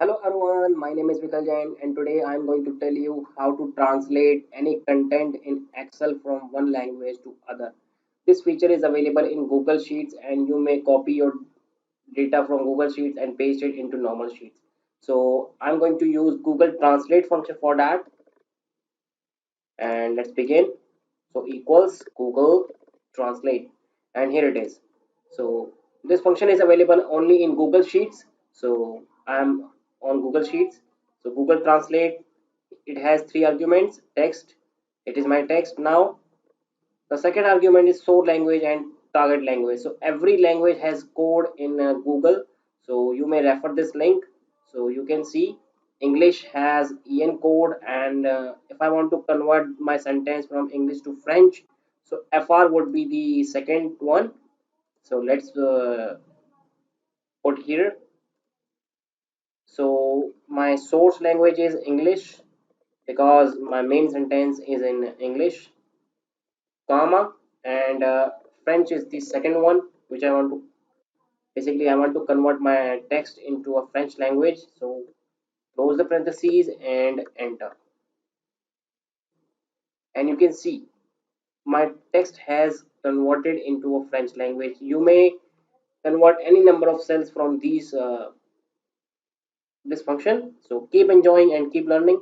Hello everyone, my name is Vikal Jain and today I am going to tell you how to translate any content in Excel from one language to other. This feature is available in Google Sheets and you may copy your data from Google Sheets and paste it into normal sheets. So I'm going to use Google Translate function for that and let's begin. So equals Google Translate and here it is. So this function is available only in Google Sheets. So I'm on Google Sheets. So Google Translate, it has three arguments: text, it is my text. Now the second argument is source language and target language. So every language has code in Google. So you may refer this link. So you can see English has en code, and if I want to convert my sentence from English to French, so fr would be the second one. So let's put here. So my source language is English because my main sentence is in English, comma, and French is the second one, which I want to basically I want to convert my text into a French language. So close the parentheses and enter, and you can see my text has converted into a French language. You may convert any number of cells from these this function. So keep enjoying and keep learning.